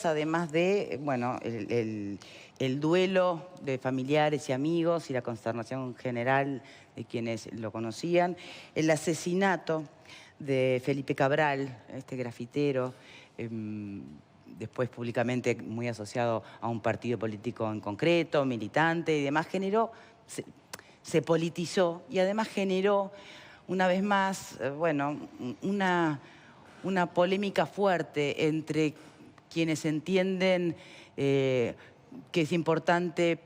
además de, bueno, el duelo de familiares y amigos y la consternación general de quienes lo conocían, el asesinato de Felipe Cabral, este grafitero, después públicamente muy asociado a un partido político en concreto, militante y demás, se politizó y además generó, una vez más, bueno, una polémica fuerte entre quienes entienden que es importante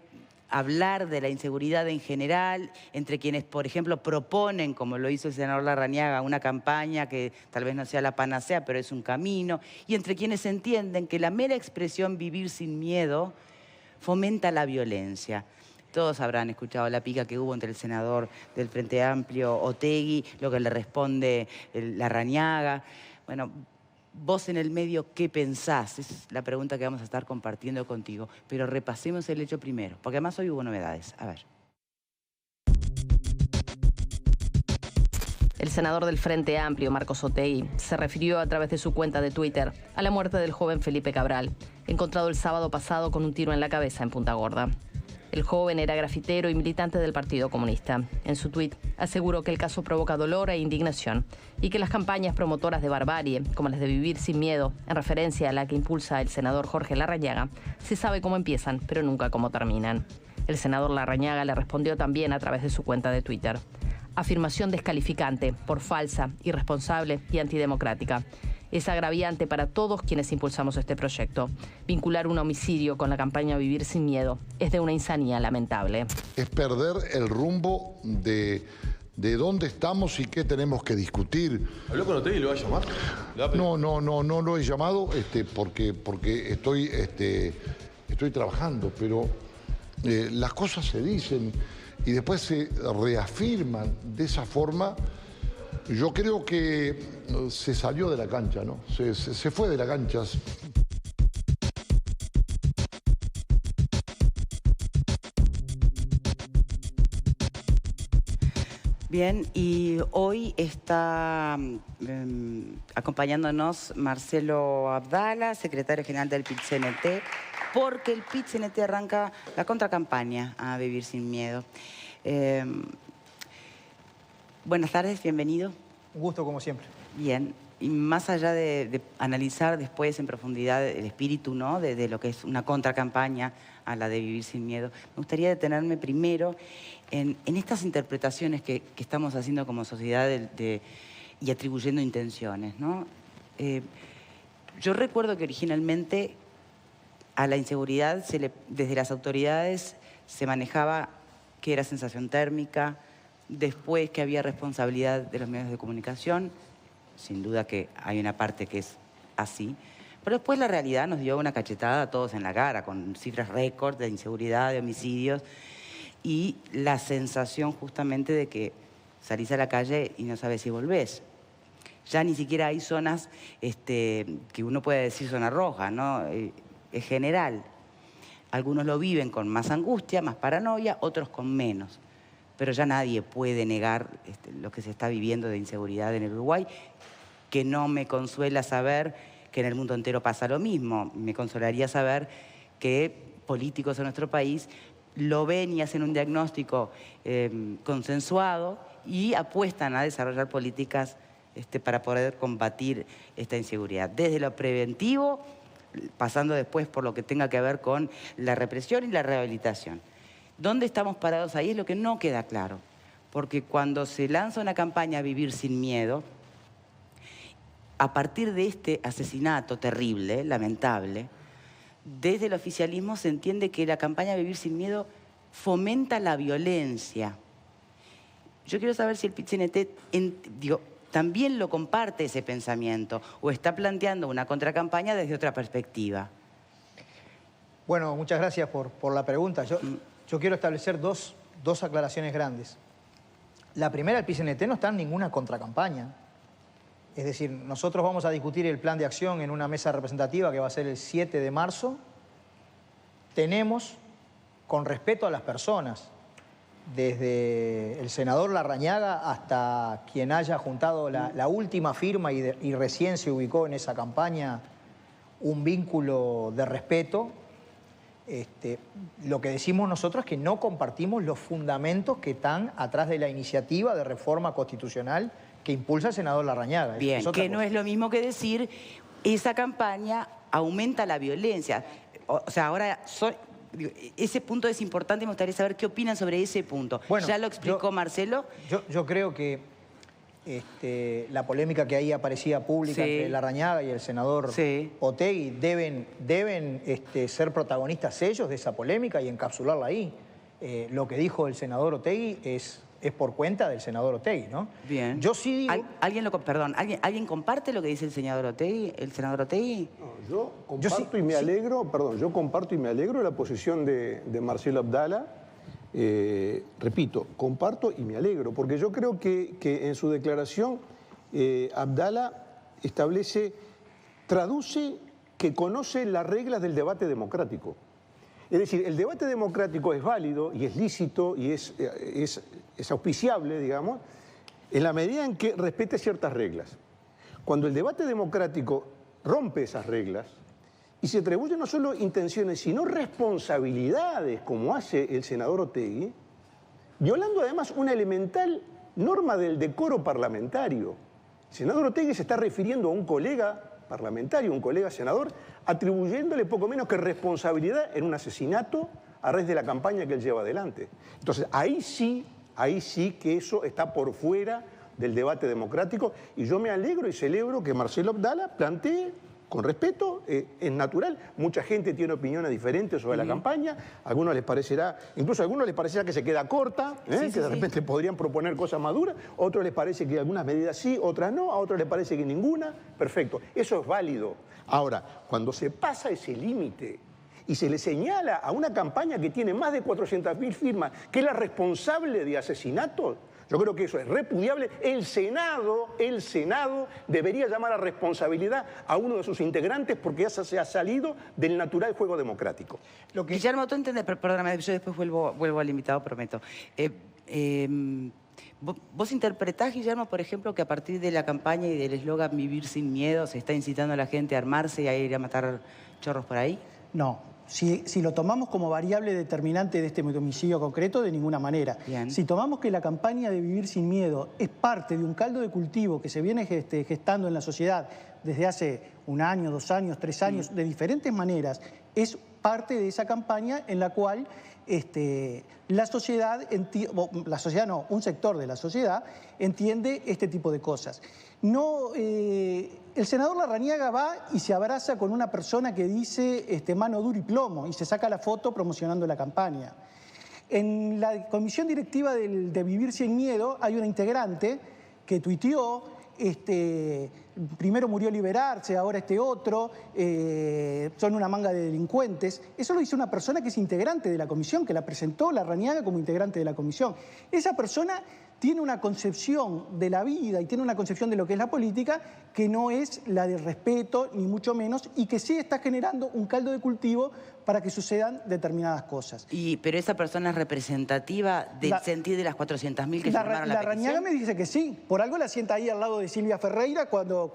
hablar de la inseguridad en general, entre quienes, por ejemplo, proponen, como lo hizo el senador Larrañaga, una campaña que tal vez no sea la panacea, pero es un camino, y entre quienes entienden que la mera expresión vivir sin miedo fomenta la violencia. Todos habrán escuchado la pica que hubo entre el senador del Frente Amplio, Otegi, lo que le responde Larrañaga. Bueno, vos en el medio, ¿qué pensás? Es la pregunta que vamos a estar compartiendo contigo. Pero repasemos el hecho primero, porque además hoy hubo novedades. A ver. El senador del Frente Amplio, Marcos Otegi, se refirió a través de su cuenta de Twitter a la muerte del joven Felipe Cabral, encontrado el sábado pasado con un tiro en la cabeza en Punta Gorda. El joven era grafitero y militante del Partido Comunista. En su tuit aseguró que el caso provoca dolor e indignación y que las campañas promotoras de barbarie, como las de Vivir sin Miedo, en referencia a la que impulsa el senador Jorge Larrañaga, se sabe cómo empiezan, pero nunca cómo terminan. El senador Larrañaga le respondió también a través de su cuenta de Twitter. Afirmación descalificante, por falsa, irresponsable y antidemocrática. Es agraviante para todos quienes impulsamos este proyecto. Vincular un homicidio con la campaña Vivir sin Miedo es de una insanía lamentable. Es perder el rumbo de dónde estamos y qué tenemos que discutir. ¿Habló con Otegi y lo va a llamar? No lo he llamado porque estoy trabajando, pero las cosas se dicen y después se reafirman de esa forma. Yo creo que se salió de la cancha, ¿no? Se fue de la cancha. Bien, y hoy está acompañándonos Marcelo Abdala, secretario general del PIT-CNT, porque el PIT-CNT arranca la contracampaña a Vivir sin Miedo. Buenas tardes, bienvenido. Un gusto, como siempre. Bien, y más allá de analizar después en profundidad el espíritu, ¿no?, de lo que es una contracampaña a la de Vivir sin Miedo, me gustaría detenerme primero en estas interpretaciones que estamos haciendo como sociedad y atribuyendo intenciones, ¿no? Yo recuerdo que originalmente a la inseguridad desde las autoridades se manejaba que era sensación térmica, después que había responsabilidad de los medios de comunicación, sin duda que hay una parte que es así, pero después la realidad nos dio una cachetada a todos en la cara, con cifras récord de inseguridad, de homicidios, y la sensación justamente de que salís a la calle y no sabes si volvés. Ya ni siquiera hay zonas que uno puede decir zona roja, ¿no? Es general. Algunos lo viven con más angustia, más paranoia, otros con menos. Pero ya nadie puede negar lo que se está viviendo de inseguridad en el Uruguay, que no me consuela saber que en el mundo entero pasa lo mismo. Me consolaría saber que políticos en nuestro país lo ven y hacen un diagnóstico consensuado y apuestan a desarrollar políticas para poder combatir esta inseguridad. Desde lo preventivo, pasando después por lo que tenga que ver con la represión y la rehabilitación. ¿Dónde estamos parados ahí? Es lo que no queda claro. Porque cuando se lanza una campaña a Vivir sin Miedo, a partir de este asesinato terrible, lamentable, desde el oficialismo se entiende que la campaña Vivir sin Miedo fomenta la violencia. Yo quiero saber si el PIT-CNT también lo comparte ese pensamiento o está planteando una contracampaña desde otra perspectiva. Bueno, muchas gracias por la pregunta. Yo quiero establecer dos aclaraciones grandes. La primera, el PIT-CNT no está en ninguna contracampaña. Es decir, nosotros vamos a discutir el plan de acción en una mesa representativa que va a ser el 7 de marzo. Tenemos, con respeto a las personas, desde el senador Larrañaga hasta quien haya juntado la última firma y recién se ubicó en esa campaña, un vínculo de respeto. Lo que decimos nosotros es que no compartimos los fundamentos que están atrás de la iniciativa de reforma constitucional que impulsa el senador Larrañaga. Bien, que no es lo mismo que decir esa campaña aumenta la violencia. O sea, ahora ese punto es importante y me gustaría saber qué opinan sobre ese punto. Bueno, ¿ya lo explicó Marcelo? Yo creo que la polémica que ahí aparecía pública entre Larrañaga y el senador Otegi deben ser protagonistas ellos de esa polémica y encapsularla ahí. Lo que dijo el senador Otegi es por cuenta del senador Otegi, ¿no? Bien. Yo sí digo... ¿Alguien comparte lo que dice el senador Otegi? No, yo comparto y me alegro, yo comparto y me alegro de la posición de Marcelo Abdala. Repito, comparto y me alegro, porque yo creo que en su declaración Abdala traduce que conoce las reglas del debate democrático. Es decir, el debate democrático es válido y es lícito y es auspiciable, digamos, en la medida en que respete ciertas reglas. Cuando el debate democrático rompe esas reglas y se atribuyen no solo intenciones, sino responsabilidades, como hace el senador Otegi, violando además una elemental norma del decoro parlamentario. El senador Otegi se está refiriendo a un colega parlamentario, un colega senador, atribuyéndole poco menos que responsabilidad en un asesinato a raíz de la campaña que él lleva adelante. Entonces, ahí sí que eso está por fuera del debate democrático y yo me alegro y celebro que Marcelo Abdala plantee con respeto, es natural. Mucha gente tiene opiniones diferentes sobre la campaña, a algunos les parecerá, incluso a algunos les parecerá que se queda corta, que de repente podrían proponer cosas más duras, a otros les parece que algunas medidas sí, otras no, a otros les parece que ninguna, perfecto, eso es válido. Ahora, cuando se pasa ese límite y se le señala a una campaña que tiene más de 400.000 firmas, que es la responsable de asesinatos, yo creo que eso es repudiable. El Senado debería llamar a responsabilidad a uno de sus integrantes porque ya se ha salido del natural juego democrático. Guillermo, tú entiendes, perdóname, yo después vuelvo al invitado, prometo. ¿Vos interpretás, Guillermo, por ejemplo, que a partir de la campaña y del eslogan Vivir sin miedo se está incitando a la gente a armarse y a ir a matar chorros por ahí? No. Si lo tomamos como variable determinante de este homicidio concreto, de ninguna manera. Bien. Si tomamos que la campaña de Vivir sin Miedo es parte de un caldo de cultivo que se viene gestando en la sociedad desde hace 1 año, 2 años, 3 años, de diferentes maneras, es parte de esa campaña en la cual un sector de la sociedad entiende este tipo de cosas. El senador Larrañaga va y se abraza con una persona que dice mano dura y plomo y se saca la foto promocionando la campaña. En la comisión directiva de Vivir sin Miedo hay una integrante que tuiteó primero murió liberarse, ahora otro, son una manga de delincuentes. Eso lo hizo una persona que es integrante de la comisión, que la presentó Larrañaga como integrante de la comisión. Esa persona tiene una concepción de la vida y tiene una concepción de lo que es la política que no es la del respeto, ni mucho menos, y que sí está generando un caldo de cultivo para que sucedan determinadas cosas. Pero esa persona es representativa del sentir de las 400.000 que firmaron la petición. Larrañaga me dice que sí. Por algo la sienta ahí al lado de Silvia Ferreira cuando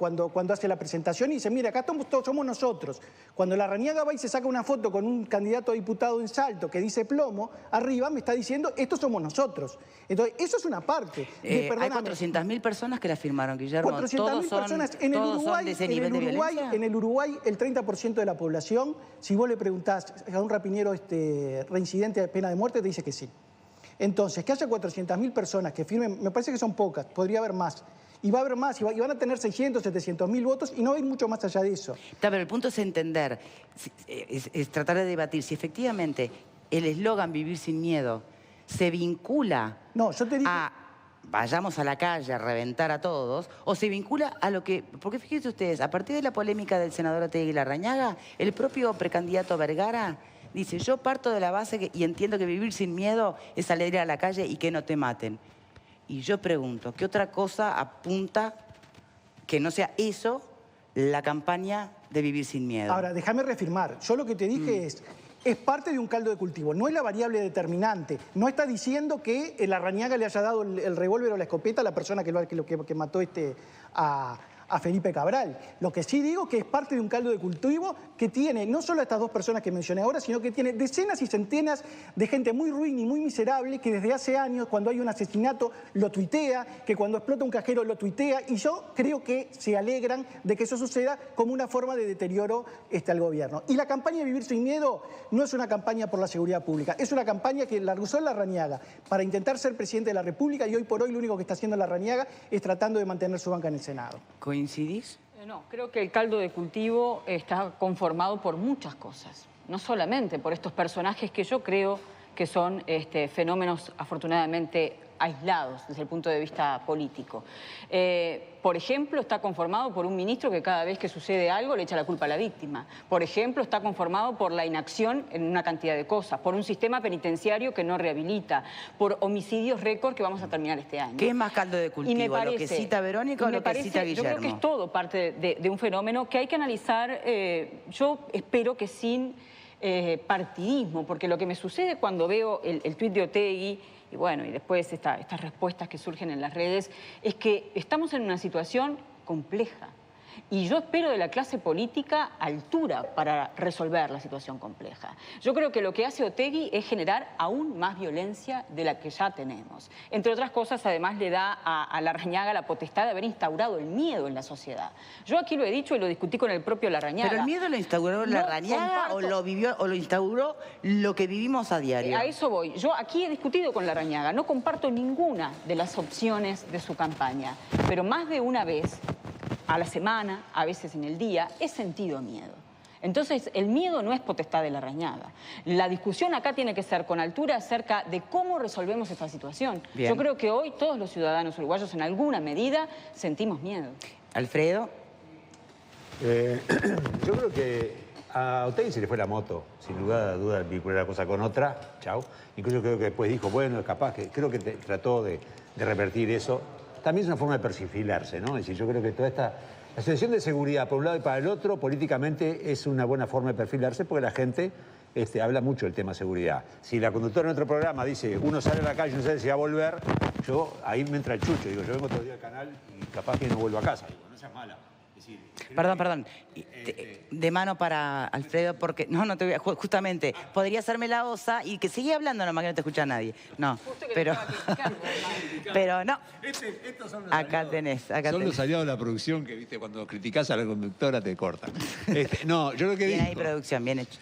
hace la presentación y dice, mira, acá todos somos nosotros. Cuando Larrañaga va y se saca una foto con un candidato a diputado en Salto que dice plomo, arriba me está diciendo, estos somos nosotros. Entonces, eso es una parte. Hay 400.000 personas que la firmaron, Guillermo. 400.000 personas. En el Uruguay, el 30% de la población, si vos le preguntás a un rapinero reincidente de pena de muerte, te dice que sí. Entonces, que haya 400.000 personas que firmen, me parece que son pocas, podría haber más. Y va a haber más, y van a tener 600, 700.000 votos, y no va a ir mucho más allá de eso. Pero el punto es entender, es tratar de debatir si efectivamente el eslogan Vivir sin Miedo se vincula a vayamos a la calle a reventar a todos, o se vincula a lo que... Porque fíjense ustedes, a partir de la polémica del senador Otegi Larrañaga, el propio precandidato Vergara dice, yo parto de la base y entiendo que vivir sin miedo es salir a la calle y que no te maten. Y yo pregunto, ¿qué otra cosa apunta que no sea eso la campaña de Vivir sin Miedo? Ahora, déjame reafirmar. Yo lo que te dije es parte de un caldo de cultivo, no es la variable determinante. No está diciendo que Larrañaga le haya dado el revólver o la escopeta a la persona que mató a a Felipe Cabral. Lo que sí digo que es parte de un caldo de cultivo que tiene no solo a estas dos personas que mencioné ahora, sino que tiene decenas y centenas de gente muy ruin y muy miserable que desde hace años, cuando hay un asesinato, lo tuitea, que cuando explota un cajero lo tuitea, y yo creo que se alegran de que eso suceda como una forma de deterioro al gobierno. Y la campaña de Vivir Sin Miedo no es una campaña por la seguridad pública, es una campaña que la usó Larrañaga para intentar ser presidente de la República, y hoy por hoy lo único que está haciendo Larrañaga es tratando de mantener su banca en el Senado. ¿Coincidís? No, creo que el caldo de cultivo está conformado por muchas cosas, no solamente por estos personajes que yo creo que son fenómenos afortunadamente aislados desde el punto de vista político. Por ejemplo, está conformado por un ministro que cada vez que sucede algo le echa la culpa a la víctima. Por ejemplo, está conformado por la inacción en una cantidad de cosas, por un sistema penitenciario que no rehabilita, por homicidios récord que vamos a terminar este año. ¿Qué es más caldo de cultivo? Y me parece, ¿lo que cita Verónica o lo que cita Guillermo? Yo creo que es todo parte de un fenómeno que hay que analizar, yo espero que sin partidismo, porque lo que me sucede cuando veo el tuit de Otegi y bueno, y después estas respuestas que surgen en las redes, es que estamos en una situación compleja. Y yo espero de la clase política altura para resolver la situación compleja. Yo creo que lo que hace Otegi es generar aún más violencia de la que ya tenemos. Entre otras cosas, además le da a Larrañaga la potestad de haber instaurado el miedo en la sociedad. Yo aquí lo he dicho y lo discutí con el propio Larrañaga. ¿Pero el miedo lo instauró Larrañaga o lo vivió o lo instauró lo que vivimos a diario? A eso voy. Yo aquí he discutido con Larrañaga. No comparto ninguna de las opciones de su campaña, pero más de una vez a la semana, a veces en el día, he sentido miedo. Entonces, el miedo no es potestad de Larrañaga. La discusión acá tiene que ser con altura acerca de cómo resolvemos esta situación. Bien. Yo creo que hoy todos los ciudadanos uruguayos, en alguna medida, sentimos miedo. ¿Alfredo? Yo creo que a Otegi se le fue la moto, sin lugar a dudas, vincular la cosa con otra, chao. Incluso creo que después dijo, bueno, capaz que, creo que trató de revertir eso. También es una forma de perfilarse, ¿no? Es decir, yo creo que toda esta... La situación de seguridad, por un lado y para el otro, políticamente es una buena forma de perfilarse porque la gente habla mucho del tema seguridad. Si la conductora en otro programa dice, uno sale a la calle y no sabe si va a volver, ahí me entra el chucho. Digo, yo vengo todo el día al canal y capaz que no vuelvo a casa. Digo, no seas mala. Es decir, Perdón. De mano para Alfredo, porque... No te voy a... Justamente, podría hacerme la osa y que sigue hablando nomás que no te escucha nadie. No, pero... pero no. Acá tenés. Son los aliados de la producción que, viste, cuando criticás a la conductora te cortan. No, yo lo que Bien digo... ahí, producción, bien hecho.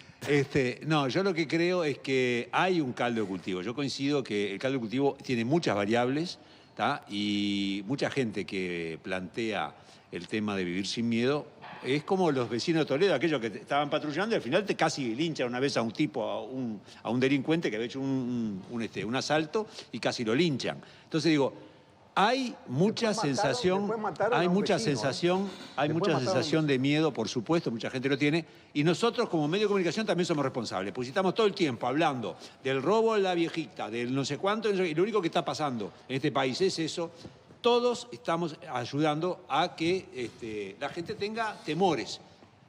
No, yo lo que creo es que hay un caldo de cultivo. Yo coincido que el caldo de cultivo tiene muchas variables, ¿tá? Y mucha gente que plantea el tema de vivir sin miedo es como los vecinos de Toledo, aquellos que estaban patrullando y al final te casi linchan una vez a un tipo, a un delincuente que había hecho un asalto y casi lo linchan. Entonces digo, hay mucha sensación, hay mucha sensación de miedo, por supuesto, mucha gente lo tiene, y nosotros como medio de comunicación también somos responsables, porque si estamos todo el tiempo hablando del robo de la viejita, del no sé cuánto, y lo único que está pasando en este país es eso, todos estamos ayudando a que la gente tenga temores.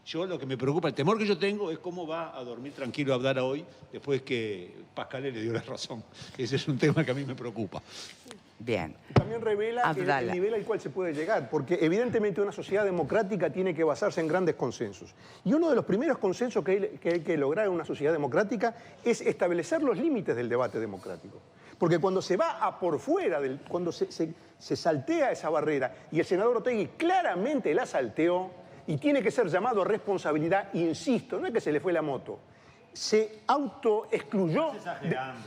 Yo lo que me preocupa, el temor que yo tengo es cómo va a dormir tranquilo Abdala hoy después que Pascalé le dio la razón. Ese es un tema que a mí me preocupa. Bien. También revela Abdala. el nivel al cual se puede llegar, porque evidentemente una sociedad democrática tiene que basarse en grandes consensos. Y uno de los primeros consensos que hay que lograr en una sociedad democrática es establecer los límites del debate democrático. Porque cuando se va a por fuera, cuando se saltea esa barrera, y el senador Otegi claramente la salteó, y tiene que ser llamado a responsabilidad, insisto, no es que se le fue la moto, se autoexcluyó.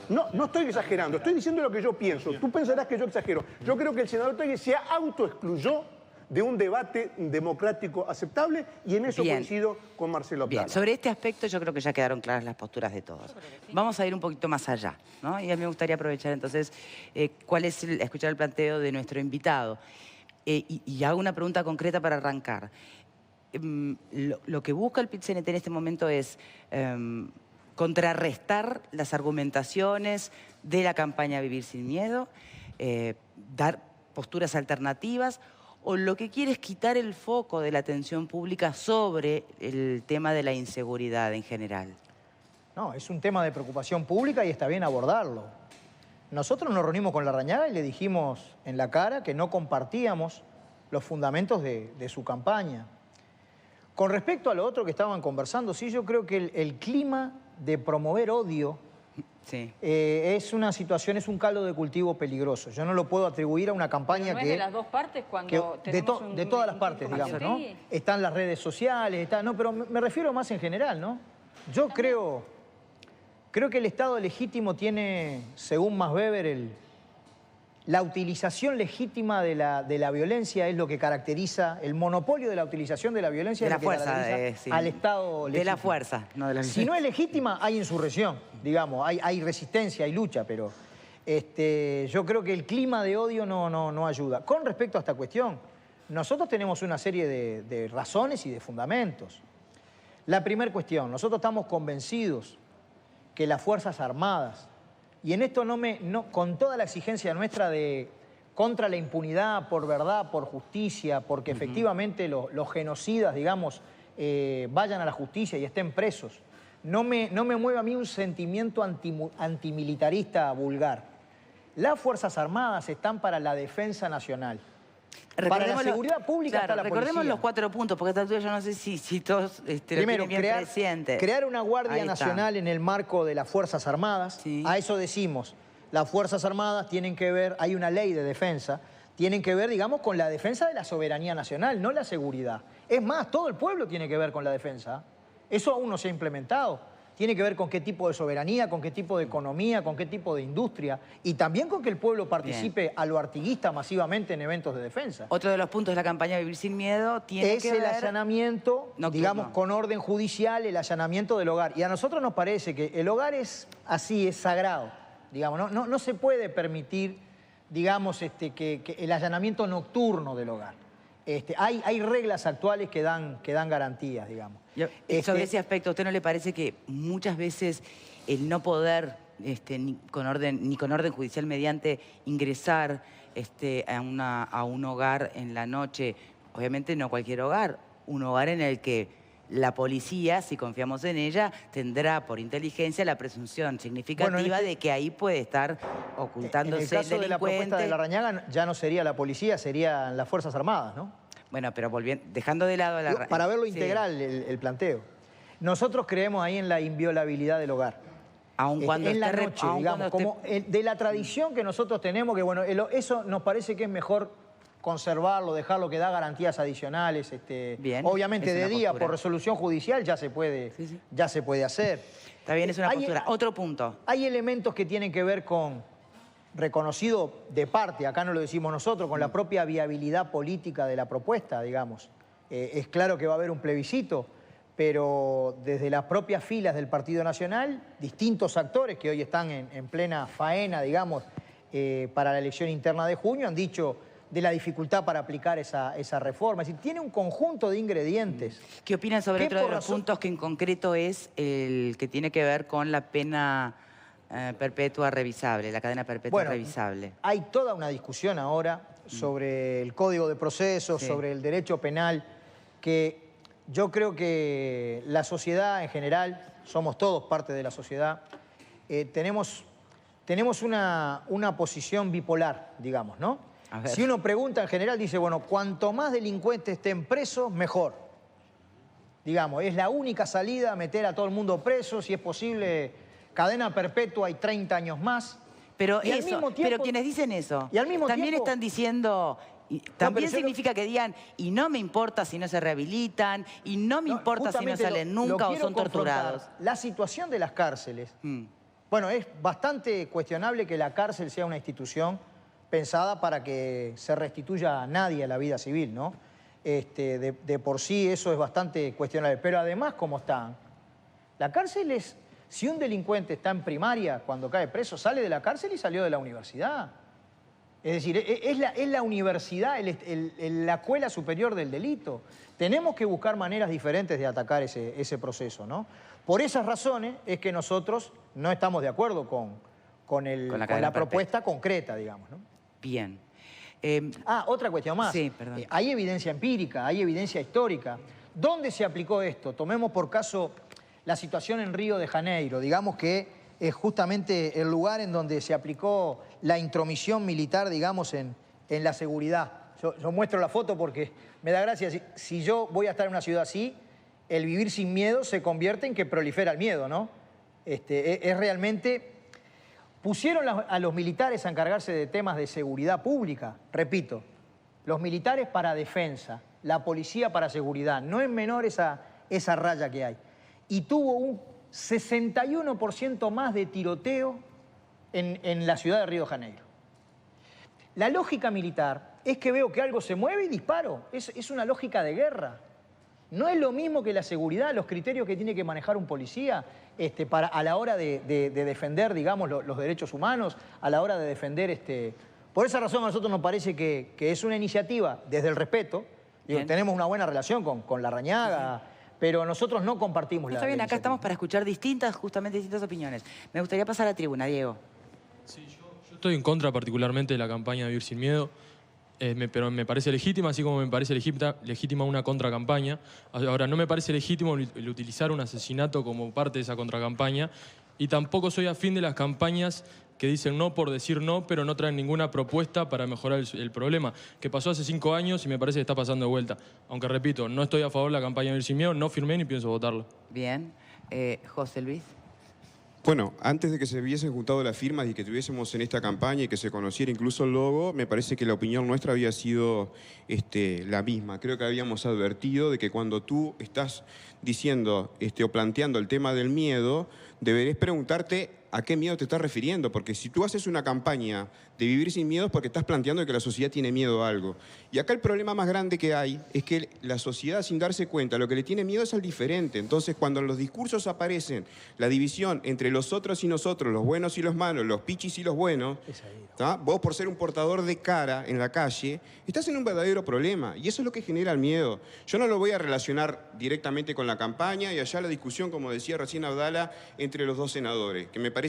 No estoy exagerando, estoy diciendo lo que yo pienso. Tú pensarás que yo exagero. Yo creo que el senador Otegi se autoexcluyó de un debate democrático aceptable y en eso coincido con Marcelo Abdala. Bien, sobre este aspecto yo creo que ya quedaron claras las posturas de todos. Vamos a ir un poquito más allá, ¿no? Y a mí me gustaría aprovechar entonces escuchar el planteo de nuestro invitado. Y hago una pregunta concreta para arrancar. Lo que busca el PIT-CNT en este momento es contrarrestar las argumentaciones de la campaña Vivir Sin Miedo, dar posturas alternativas, o lo que quiere es quitar el foco de la atención pública sobre el tema de la inseguridad en general. No, es un tema de preocupación pública y está bien abordarlo. Nosotros nos reunimos con Larrañaga y le dijimos en la cara que no compartíamos los fundamentos de su campaña. Con respecto a lo otro que estaban conversando, sí, yo creo que el clima de promover odio es una situación, es un caldo de cultivo peligroso. Yo no lo puedo atribuir a una campaña ¿Pero no que... es de las dos partes cuando tenemos de todas las partes, digamos, ¿no? Sí. Están las redes sociales, no, pero me refiero más en general, ¿no? Yo creo que el Estado legítimo tiene, según Max Weber, la utilización legítima de la violencia es lo que caracteriza, el monopolio de la utilización de la violencia De es la lo que fuerza, caracteriza al Estado legítimo. de la fuerza, no de la violencia. Si no es legítima, hay insurrección, digamos, hay resistencia, hay lucha, pero yo creo que el clima de odio no ayuda. Con respecto a esta cuestión, nosotros tenemos una serie de razones y de fundamentos. La primera cuestión, nosotros estamos convencidos que las Fuerzas Armadas, y en esto con toda la exigencia nuestra contra la impunidad, por verdad, por justicia, porque efectivamente los genocidas, digamos, vayan a la justicia y estén presos, no me mueve a mí un sentimiento antimilitarista vulgar. Las Fuerzas Armadas están para la defensa nacional. Para la seguridad pública está la policía. Recordemos los 4 puntos, porque esta altura yo no sé si todos Primero, lo tienen bien presente. crear una Guardia Nacional en el marco de las Fuerzas Armadas. Sí. A eso decimos, las Fuerzas Armadas tienen que ver, hay una ley de defensa, tienen que ver, digamos, con la defensa de la soberanía nacional, no la seguridad. Es más, todo el pueblo tiene que ver con la defensa. Eso aún no se ha implementado. Tiene que ver con qué tipo de soberanía, con qué tipo de economía, con qué tipo de industria y también con que el pueblo participe a lo artiguista masivamente en eventos de defensa. Otro de los puntos de la campaña Vivir Sin Miedo tiene es el allanamiento, digamos, con orden judicial, el allanamiento del hogar. Y a nosotros nos parece que el hogar es así, es sagrado. Digamos, no se puede permitir, digamos, que el allanamiento nocturno del hogar. Hay reglas actuales que dan garantías, digamos. Sobre ese aspecto, ¿a usted no le parece que muchas veces el no poder, ni con orden judicial mediante, ingresar a un hogar en la noche, obviamente no cualquier hogar, un hogar en el que la policía, si confiamos en ella, tendrá por inteligencia la presunción significativa de que ahí puede estar ocultándose el delincuente? En el caso de la propuesta de Larrañaga ya no sería la policía, serían las Fuerzas Armadas, ¿no? Bueno, pero dejando de lado la... Para verlo integral el planteo. Nosotros creemos ahí en la inviolabilidad del hogar. Aun cuando en la noche, digamos, como de la tradición que nosotros tenemos, que bueno, eso nos parece que es mejor conservarlo, dejarlo, que da garantías adicionales. Bien, obviamente de día, postura. por resolución judicial, ya se puede hacer. Está bien, es una postura. Otro punto. Hay elementos que tienen que ver con, reconocido de parte, acá no lo decimos nosotros, con la propia viabilidad política de la propuesta, digamos. Es claro que va a haber un plebiscito, pero desde las propias filas del Partido Nacional, distintos actores que hoy están en plena faena, digamos, para la elección interna de junio, han dicho de la dificultad para aplicar esa reforma. Es decir, tiene un conjunto de ingredientes. ¿Qué opinan sobre otro de los puntos que en concreto es el que tiene que ver con la pena perpetua revisable, la cadena perpetua revisable? Hay toda una discusión ahora sobre el Código de Proceso, sobre el derecho penal, que yo creo que la sociedad en general, somos todos parte de la sociedad, tenemos una posición bipolar, digamos, ¿no? Si uno pregunta en general, dice, bueno, cuanto más delincuentes estén presos, mejor. Digamos, es la única salida meter a todo el mundo preso, si es posible, cadena perpetua y 30 años más. Pero, pero quienes dicen eso, y al mismo también tiempo, están diciendo... También significa que digan, y no me importa si no se rehabilitan, y no me importa si no salen nunca o son torturados. La situación de las cárceles, bueno, es bastante cuestionable que la cárcel sea una institución pensada para que se restituya a nadie a la vida civil, ¿no? De por sí eso es bastante cuestionable. Pero además, ¿cómo están? La cárcel es... Si un delincuente está en primaria, cuando cae preso, sale de la cárcel y salió de la universidad. Es decir, es la universidad, la escuela superior del delito. Tenemos que buscar maneras diferentes de atacar ese proceso, ¿no? Por esas razones es que nosotros no estamos de acuerdo con la propuesta concreta, digamos, ¿no? Bien. Otra cuestión más. Sí, perdón. Hay evidencia empírica, hay evidencia histórica. ¿Dónde se aplicó esto? Tomemos por caso la situación en Río de Janeiro. Digamos que es justamente el lugar en donde se aplicó la intromisión militar, digamos, en la seguridad. Yo muestro la foto porque me da gracia. Si yo voy a estar en una ciudad así, el vivir sin miedo se convierte en que prolifera el miedo, ¿no? Es realmente... Pusieron a los militares a encargarse de temas de seguridad pública. Repito, los militares para defensa, la policía para seguridad. No es menor esa raya que hay. Y tuvo un 61% más de tiroteo en la ciudad de Río de Janeiro. La lógica militar es que veo que algo se mueve y disparo. Es una lógica de guerra. No es lo mismo que la seguridad, los criterios que tiene que manejar un policía a la hora de defender, digamos, los derechos humanos, a la hora de defender... Por esa razón a nosotros nos parece que es una iniciativa desde el respeto. Digo, tenemos una buena relación con Larrañaga, pero nosotros no compartimos Está bien, acá estamos para escuchar distintas opiniones. Me gustaría pasar a la tribuna, Diego. Sí, yo estoy en contra particularmente de la campaña de Vivir Sin Miedo. Pero me parece legítima, así como me parece legítima una contracampaña. Ahora, no me parece legítimo el utilizar un asesinato como parte de esa contracampaña, y tampoco soy afín de las campañas que dicen no por decir no, pero no traen ninguna propuesta para mejorar el problema, que pasó hace 5 años y me parece que está pasando de vuelta. Aunque, repito, no estoy a favor de la campaña de Vivir Sin Miedo, no firmé ni pienso votarla. Bien. José Luis. Bueno, antes de que se hubiesen juntado las firmas y que tuviésemos en esta campaña y que se conociera incluso el logo, me parece que la opinión nuestra había sido la misma. Creo que habíamos advertido de que cuando tú estás diciendo o planteando el tema del miedo, deberías preguntarte a qué miedo te estás refiriendo, porque si tú haces una campaña de vivir sin miedo es porque estás planteando que la sociedad tiene miedo a algo. Y acá el problema más grande que hay es que la sociedad, sin darse cuenta, lo que le tiene miedo es al diferente. Entonces, cuando en los discursos aparecen la división entre los otros y nosotros, los buenos y los malos, los pichis y los buenos, vos por ser un portador de cara en la calle, estás en un verdadero problema. Y eso es lo que genera el miedo. Yo no lo voy a relacionar directamente con la campaña y allá la discusión, como decía recién Abdala, entre los dos senadores, que me parece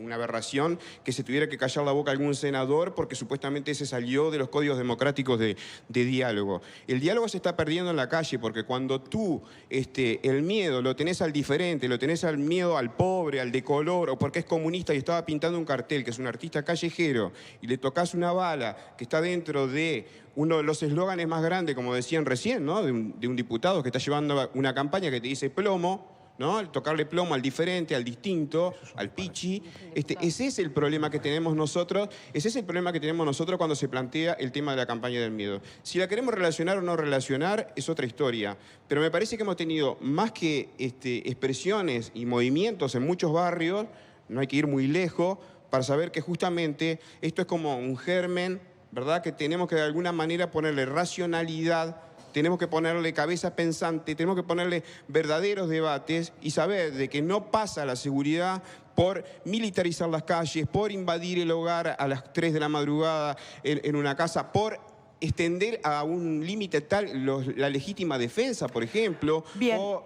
una aberración que se tuviera que callar la boca a algún senador porque supuestamente se salió de los códigos democráticos de diálogo. El diálogo se está perdiendo en la calle porque cuando tú el miedo lo tenés al diferente, lo tenés al miedo al pobre, al de color, o porque es comunista y estaba pintando un cartel que es un artista callejero y le tocas una bala que está dentro de uno de los eslóganes más grandes, como decían recién, ¿no? de un diputado que está llevando una campaña que te dice plomo, ¿no? Tocarle plomo al diferente, al distinto, al pichi. Ese es el problema que tenemos nosotros. Ese es el problema que tenemos nosotros cuando se plantea el tema de la campaña del miedo. Si la queremos relacionar o no relacionar es otra historia. Pero me parece que hemos tenido más que expresiones y movimientos en muchos barrios, no hay que ir muy lejos, para saber que justamente esto es como un germen, ¿verdad? Que tenemos que de alguna manera ponerle racionalidad, tenemos que ponerle cabeza pensante, tenemos que ponerle verdaderos debates y saber de que no pasa la seguridad por militarizar las calles, por invadir el hogar a las 3 de la madrugada en una casa, por extender a un límite tal la legítima defensa, por ejemplo. Bien. O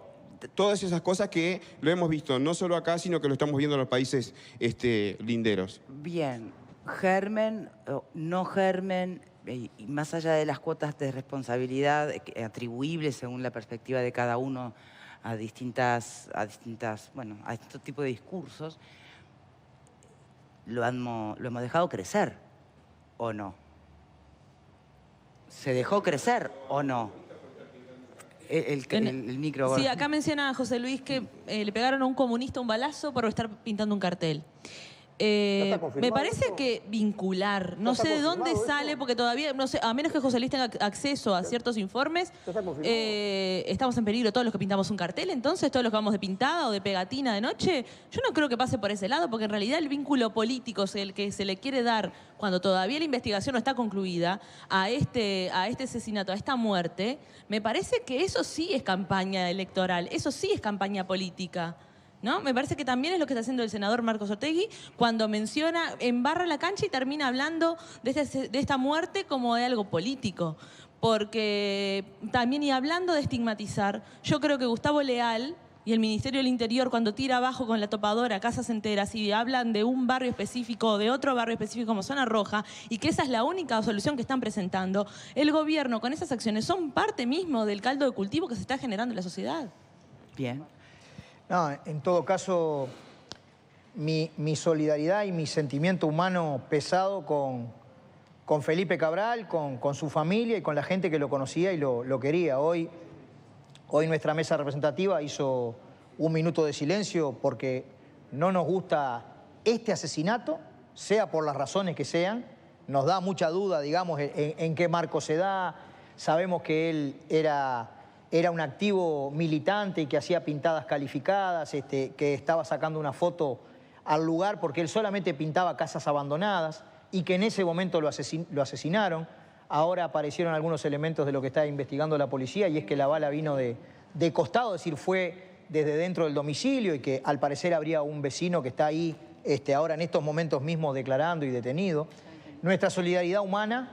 todas esas cosas que lo hemos visto no solo acá, sino que lo estamos viendo en los países linderos. Bien. Germen, no germen, y más allá de las cuotas de responsabilidad atribuibles según la perspectiva de cada uno a distintos tipos de discursos, lo hemos dejado crecer, ¿o no? ¿Se dejó crecer o no? El micro. Sí, acá menciona José Luis que le pegaron a un comunista un balazo por estar pintando un cartel. Me parece que vincular, no sé de dónde sale, porque todavía, no sé, a menos que José Luis tenga acceso a ciertos informes, estamos en peligro todos los que pintamos un cartel, entonces todos los que vamos de pintada o de pegatina de noche, yo no creo que pase por ese lado, porque en realidad el vínculo político es el que se le quiere dar cuando todavía la investigación no está concluida a este asesinato, a esta muerte. Me parece que eso sí es campaña electoral, eso sí es campaña política, ¿no? Me parece que también es lo que está haciendo el senador Marcos Otegui cuando menciona, embarra la cancha y termina hablando de esta muerte como de algo político. Porque también, y hablando de estigmatizar, yo creo que Gustavo Leal y el Ministerio del Interior, cuando tira abajo con la topadora casas enteras y hablan de un barrio específico o de otro barrio específico como Zona Roja, y que esa es la única solución que están presentando, el gobierno con esas acciones son parte mismo del caldo de cultivo que se está generando en la sociedad. Bien. No, en todo caso, mi solidaridad y mi sentimiento humano pesado con Felipe Cabral, con su familia y con la gente que lo conocía y lo quería. Hoy nuestra mesa representativa hizo un minuto de silencio porque no nos gusta este asesinato, sea por las razones que sean. Nos da mucha duda, digamos, en qué marco se da. Sabemos que él era un activo militante y que hacía pintadas calificadas, que estaba sacando una foto al lugar porque él solamente pintaba casas abandonadas y que en ese momento lo asesinaron. Ahora aparecieron algunos elementos de lo que está investigando la policía y es que la bala vino de costado, es decir, fue desde dentro del domicilio y que al parecer habría un vecino que está ahí ahora en estos momentos mismos declarando y detenido. Nuestra solidaridad humana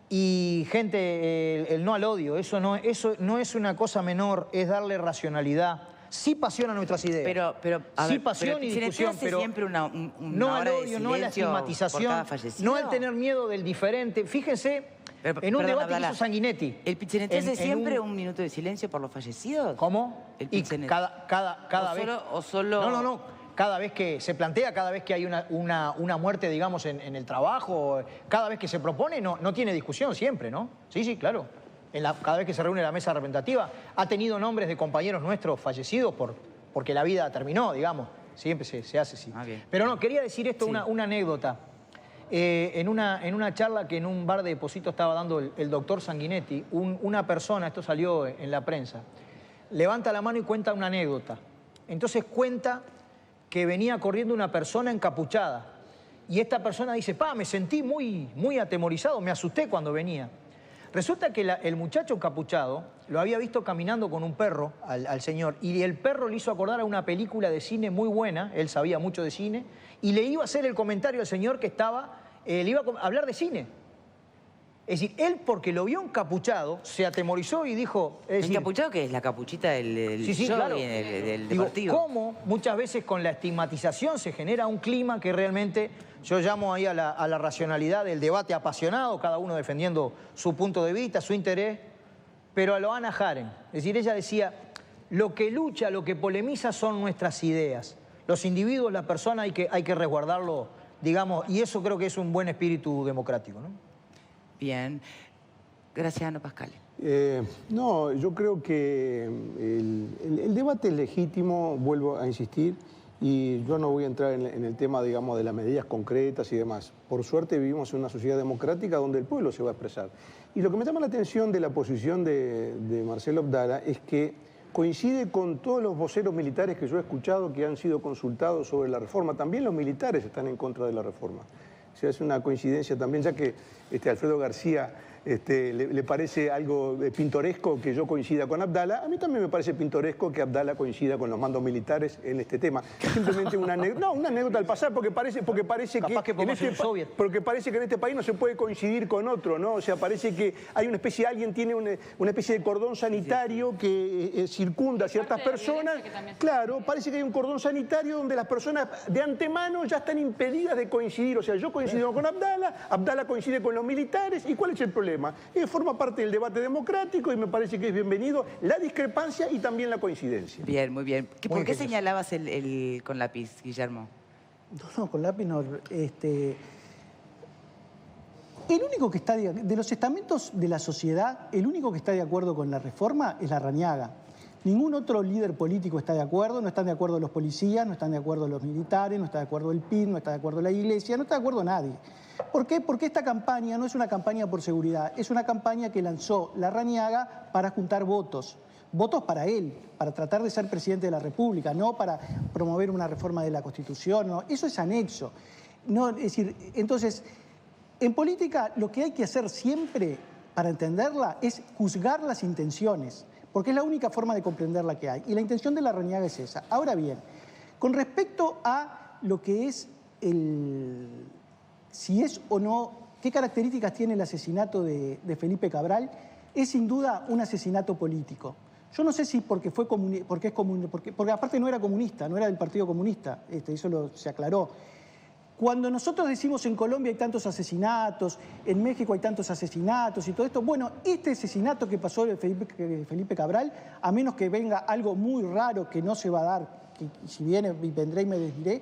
y, gente, el no al odio, eso no es una cosa menor, es darle racionalidad. Sí pasión a nuestras ideas. Pero sí pasión y discusión, pero siempre una no al hora de odio, no a la estigmatización, no al tener miedo del diferente. Fíjense, en un debate que hizo Sanguinetti. ¿El Pit-CNT hace siempre un minuto de silencio por los fallecidos? ¿Cómo? Y cada vez... ¿O solo...? No. Cada vez que se plantea, cada vez que hay una muerte, digamos, en el trabajo, cada vez que se propone, no tiene discusión siempre, ¿no? Sí, claro. Cada vez que se reúne la mesa representativa, ha tenido nombres de compañeros nuestros fallecidos porque la vida terminó, digamos. Siempre se hace así. Pero no, quería decir esto, sí. una anécdota. En una charla que en un bar de Deposito estaba dando el doctor Sanguinetti, una persona, esto salió en la prensa, levanta la mano y cuenta una anécdota. Entonces cuenta que venía corriendo una persona encapuchada. Y esta persona dice, me sentí muy atemorizado, me asusté cuando venía. Resulta que el muchacho encapuchado lo había visto caminando con un perro al señor y el perro le hizo acordar a una película de cine muy buena, él sabía mucho de cine, y le iba a hacer el comentario al señor que le iba a hablar de cine. Es decir, él porque lo vio encapuchado, se atemorizó y dijo... ¿Encapuchado qué es? ¿La capuchita del sí, claro. del Digo, deportivo? ¿cómo muchas veces con la estigmatización se genera un clima que realmente... Yo llamo ahí a la racionalidad del debate apasionado, cada uno defendiendo su punto de vista, su interés, pero a lo Hannah Arendt. Es decir, ella decía, lo que lucha, lo que polemiza son nuestras ideas. Los individuos, las personas, hay que resguardarlo, digamos, y eso creo que es un buen espíritu democrático, ¿no? Bien. Gracias, Ano Pascal. No, yo creo que el debate es legítimo, vuelvo a insistir, y yo no voy a entrar en el tema, digamos, de las medidas concretas y demás. Por suerte vivimos en una sociedad democrática donde el pueblo se va a expresar. Y lo que me llama la atención de la posición de Marcelo Abdala es que coincide con todos los voceros militares que yo he escuchado que han sido consultados sobre la reforma. También los militares están en contra de la reforma. O sea, es una coincidencia también, ya que Alfredo García le parece algo pintoresco que yo coincida con Abdala. A mí también me parece pintoresco que Abdala coincida con los mandos militares en este tema. Simplemente una anécdota al pasar, porque parece que en este país no se puede coincidir con otro, ¿no? O sea, parece que hay una especie, alguien tiene una especie de cordón sanitario que circunda a ciertas personas. Claro, parece que hay un cordón sanitario donde las personas de antemano ya están impedidas de coincidir. O sea, yo coincido con Abdala, Abdala coincide con los militares. ¿Y cuál es el problema? Forma parte del debate democrático y me parece que es bienvenido la discrepancia y también la coincidencia. Bien, muy bien. ¿Por qué señalabas con lápiz, Guillermo? No, con lápiz no. El único que está, de los estamentos de la sociedad, el único que está de acuerdo con la reforma es Larrañaga. Ningún otro líder político está de acuerdo, no están de acuerdo los policías, no están de acuerdo los militares, no está de acuerdo el PIB, no está de acuerdo la iglesia, no está de acuerdo nadie. ¿Por qué? Porque esta campaña no es una campaña por seguridad, es una campaña que lanzó Larrañaga para juntar votos. Votos para él, para tratar de ser presidente de la República, no para promover una reforma de la Constitución, no, eso es anexo. No, es decir, entonces, en política lo que hay que hacer siempre, para entenderla, es juzgar las intenciones, porque es la única forma de comprenderla que hay. Y la intención de Larrañaga es esa. Ahora bien, con respecto a lo que es si es o no, qué características tiene el asesinato de Felipe Cabral, es sin duda un asesinato político. Yo no sé si porque aparte no era comunista, no era del Partido Comunista, eso se aclaró. Cuando nosotros decimos en Colombia hay tantos asesinatos, en México hay tantos asesinatos y todo esto, bueno, este asesinato que pasó de Felipe Cabral, a menos que venga algo muy raro que no se va a dar, que si viene, vendré y me desdiré,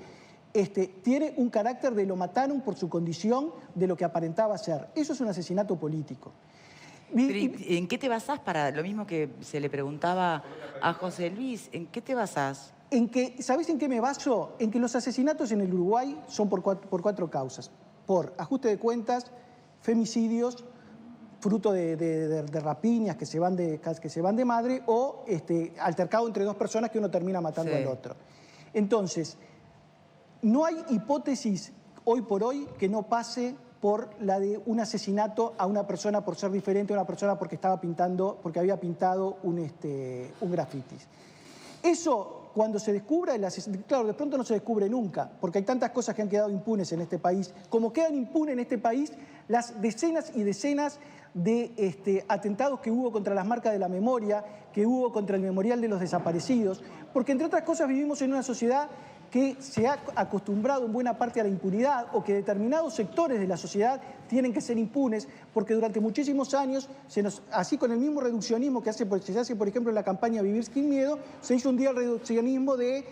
tiene un carácter de lo mataron por su condición de lo que aparentaba ser. Eso es un asesinato político. ¿En qué te basás para lo mismo que se le preguntaba a José Luis? ¿En qué te basás? ¿Sabés en qué me baso? En que los asesinatos en el Uruguay son por cuatro causas. Por ajuste de cuentas, femicidios, fruto de rapiñas que se van de madre o altercado entre dos personas que uno termina matando al otro. Entonces, no hay hipótesis hoy por hoy que no pase por la de un asesinato a una persona por ser diferente, a una persona porque había pintado un grafitis. Eso, cuando se descubra el asesinato, claro, de pronto no se descubre nunca, porque hay tantas cosas que han quedado impunes en este país, como quedan impunes en este país las decenas y decenas de atentados que hubo contra las marcas de la memoria, que hubo contra el memorial de los desaparecidos, porque entre otras cosas vivimos en una sociedad que se ha acostumbrado en buena parte a la impunidad o que determinados sectores de la sociedad tienen que ser impunes porque durante muchísimos años, así con el mismo reduccionismo que se hace, por ejemplo, en la campaña Vivir sin Miedo, se hizo un día el reduccionismo de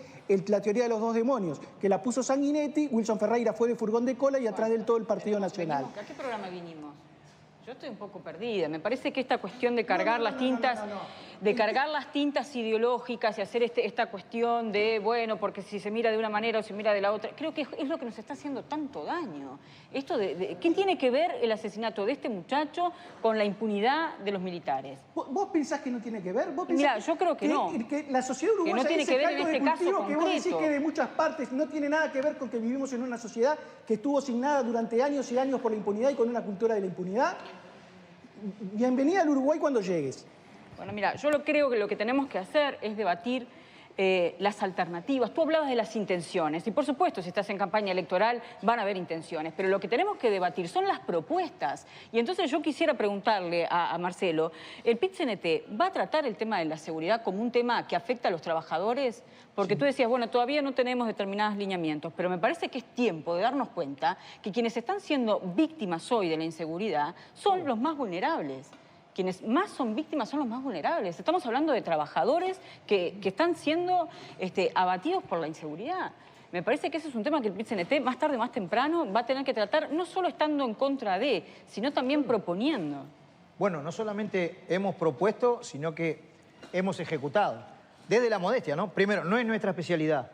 la teoría de los dos demonios, que la puso Sanguinetti, Wilson Ferreira fue de furgón de cola y atrás del todo el Partido Nacional. ¿A qué programa vinimos? Yo estoy un poco perdida. Me parece que esta cuestión de cargar las tintas, cargar las tintas ideológicas y hacer esta cuestión de, bueno, porque si se mira de una manera o se mira de la otra, creo que es lo que nos está haciendo tanto daño. Esto ¿qué tiene que ver el asesinato de este muchacho con la impunidad de los militares? ¿Vos pensás que no tiene que ver? Mira, yo creo que no. Que la sociedad uruguaya que no tiene que ver en este caso concreto. Que vos decís que de muchas partes no tiene nada que ver con que vivimos en una sociedad que estuvo signada durante años y años por la impunidad y con una cultura de la impunidad. Bienvenida al Uruguay cuando llegues. Bueno, mira, yo creo que lo que tenemos que hacer es debatir las alternativas. Tú hablabas de las intenciones y por supuesto si estás en campaña electoral van a haber intenciones, pero lo que tenemos que debatir son las propuestas. Y entonces yo quisiera preguntarle a Marcelo, ¿el PIT-CNT va a tratar el tema de la seguridad como un tema que afecta a los trabajadores? Porque tú decías, bueno, todavía no tenemos determinados lineamientos, pero me parece que es tiempo de darnos cuenta que quienes están siendo víctimas hoy de la inseguridad son los más vulnerables. Quienes más son víctimas son los más vulnerables. Estamos hablando de trabajadores que están siendo abatidos por la inseguridad. Me parece que ese es un tema que el PIT-CNT más tarde, más temprano, va a tener que tratar, no solo estando en contra de, sino también proponiendo. Bueno, no solamente hemos propuesto, sino que hemos ejecutado. Desde la modestia, ¿no? Primero, no es nuestra especialidad.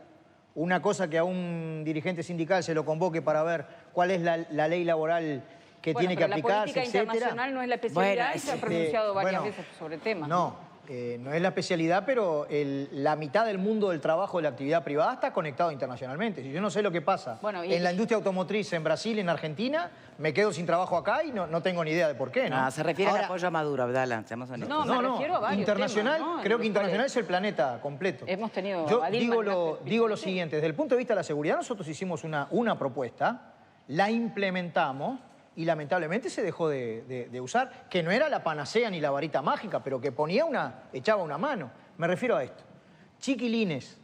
Una cosa que a un dirigente sindical se lo convoque para ver cuál es la ley laboral que tiene que aplicarse, la política internacional no es la especialidad y se ha pronunciado varias veces sobre el tema. No es la especialidad, pero la mitad del mundo del trabajo de la actividad privada está conectado internacionalmente. Si yo no sé lo que pasa en la industria automotriz en Brasil, en Argentina, me quedo sin trabajo acá y no tengo ni idea de por qué, ¿no? Se refiere al apoyo a Maduro, Abdala, seamos honestos. No, me refiero a varios internacional, temas, ¿no? creo que internacional es el planeta completo. Hemos tenido... Yo digo lo siguiente, desde el punto de vista de la seguridad, nosotros hicimos una propuesta, la implementamos, y lamentablemente se dejó de usar, que no era la panacea ni la varita mágica, pero que echaba una mano. Me refiero a esto. Chiquilines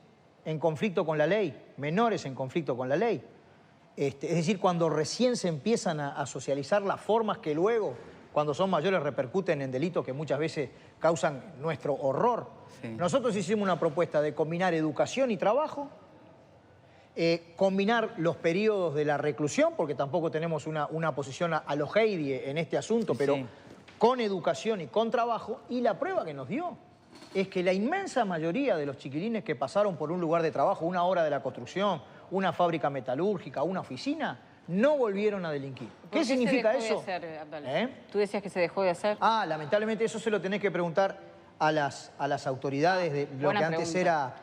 en conflicto con la ley, menores en conflicto con la ley. Es decir, cuando recién se empiezan a socializar las formas que luego, cuando son mayores, repercuten en delitos que muchas veces causan nuestro horror. Sí. Nosotros hicimos una propuesta de combinar educación y trabajo, combinar los periodos de la reclusión, porque tampoco tenemos una posición a los Heidi en este asunto, pero con educación y con trabajo. Y la prueba que nos dio es que la inmensa mayoría de los chiquilines que pasaron por un lugar de trabajo, una obra de la construcción, una fábrica metalúrgica, una oficina, no volvieron a delinquir. ¿Qué significa eso? Tú decías que se dejó de hacer. Lamentablemente eso se lo tenés que preguntar a las autoridades de lo que antes era...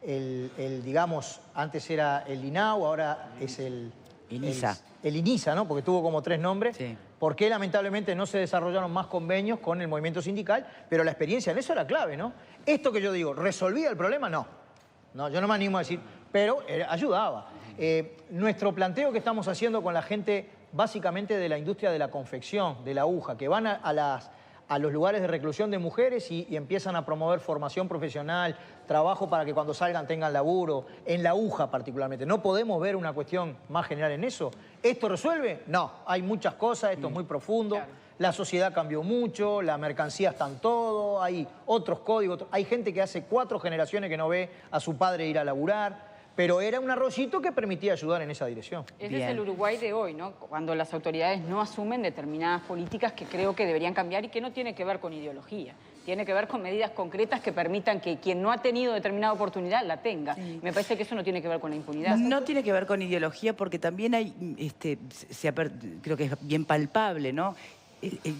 digamos, antes era el INAU, ahora es el INISA. El INISA, ¿no? Porque tuvo como 3 nombres. Sí. ¿Por qué lamentablemente no se desarrollaron más convenios con el movimiento sindical? Pero la experiencia en eso era clave, ¿no? Esto que yo digo, ¿resolvía el problema? No. No, yo no me animo a decir, pero ayudaba. Nuestro planteo que estamos haciendo con la gente, básicamente de la industria de la confección, de la aguja, que van a los lugares de reclusión de mujeres y empiezan a promover formación profesional, trabajo para que cuando salgan tengan laburo, en la aguja particularmente. ¿No podemos ver una cuestión más general en eso? ¿Esto resuelve? No, hay muchas cosas, esto es muy profundo, la sociedad cambió mucho, la mercancía está en todo, hay otros códigos, hay gente que hace 4 generaciones que no ve a su padre ir a laburar. pero era un arroyito que permitía ayudar en esa dirección. Ese es el Uruguay de hoy, ¿no? Cuando las autoridades no asumen determinadas políticas que creo que deberían cambiar y que no tiene que ver con ideología. Tiene que ver con medidas concretas que permitan que quien no ha tenido determinada oportunidad la tenga. Sí. Me parece que eso no tiene que ver con la impunidad. No tiene que ver con ideología porque también hay, creo que es bien palpable, ¿no?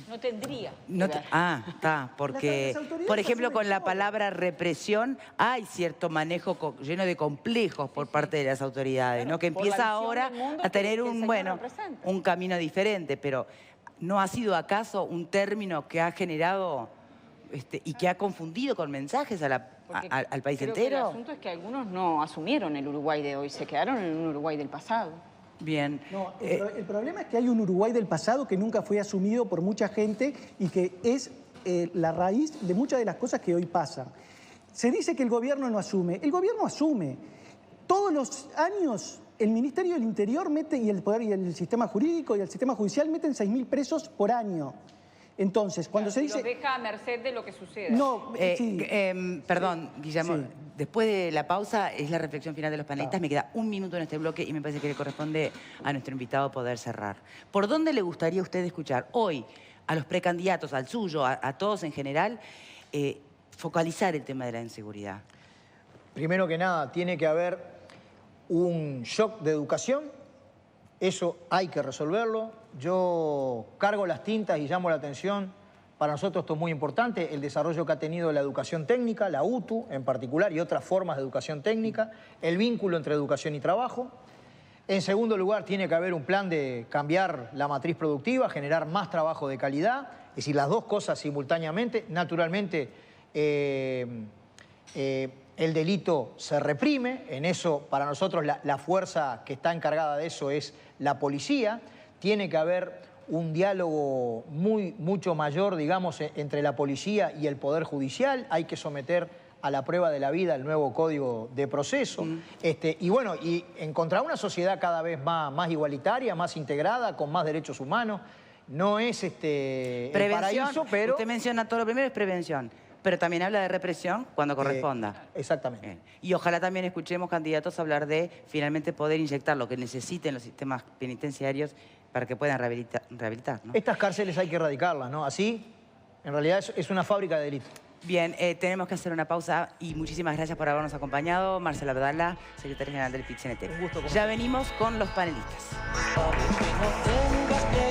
No tendría. Está, porque, por ejemplo, con la palabra represión hay cierto manejo lleno de complejos por parte de las autoridades, ¿no? Que empieza ahora a tener un camino diferente, pero ¿no ha sido acaso un término que ha generado y que ha confundido con mensajes al país entero? Que el asunto es que algunos no asumieron el Uruguay de hoy, se quedaron en un Uruguay del pasado. Bien. No, el problema es que hay un Uruguay del pasado que nunca fue asumido por mucha gente y que es la raíz de muchas de las cosas que hoy pasan. Se dice que el gobierno no asume. El gobierno asume. Todos los años el Ministerio del Interior mete, y el Poder y el Sistema Jurídico y el Sistema Judicial meten 6.000 presos por año. Entonces, cuando se dice... Los deja a merced de lo que suceda. No, perdón, Guillermo, después de la pausa es la reflexión final de los panelistas. Me queda un minuto en este bloque y me parece que le corresponde a nuestro invitado poder cerrar. ¿Por dónde le gustaría a usted escuchar hoy a los precandidatos, al suyo, a todos en general, focalizar el tema de la inseguridad? Primero que nada, tiene que haber un shock de educación. Eso hay que resolverlo. Yo cargo las tintas y llamo la atención. Para nosotros esto es muy importante, el desarrollo que ha tenido la educación técnica, la UTU en particular, y otras formas de educación técnica, el vínculo entre educación y trabajo. En segundo lugar, tiene que haber un plan de cambiar la matriz productiva, generar más trabajo de calidad, es decir, las dos cosas simultáneamente. Naturalmente, el delito se reprime, en eso para nosotros la fuerza que está encargada de eso es la policía. Tiene que haber un diálogo mucho mayor, digamos, entre la policía y el Poder Judicial. Hay que someter a la prueba de la vida el nuevo Código de Proceso. Y encontrar una sociedad cada vez más igualitaria, más integrada, con más derechos humanos. No es el paraíso, pero... Usted menciona todo lo primero, es prevención. Pero también habla de represión cuando corresponda. Exactamente. Bien. Y ojalá también escuchemos candidatos hablar de finalmente poder inyectar lo que necesiten los sistemas penitenciarios para que puedan rehabilitar, ¿no? Estas cárceles hay que erradicarlas, ¿no? Así, en realidad es una fábrica de delitos. Bien, tenemos que hacer una pausa y muchísimas gracias por habernos acompañado. Marcela Abdala, secretaria general del PIT-CNT. Un gusto. Ya venimos con los panelistas.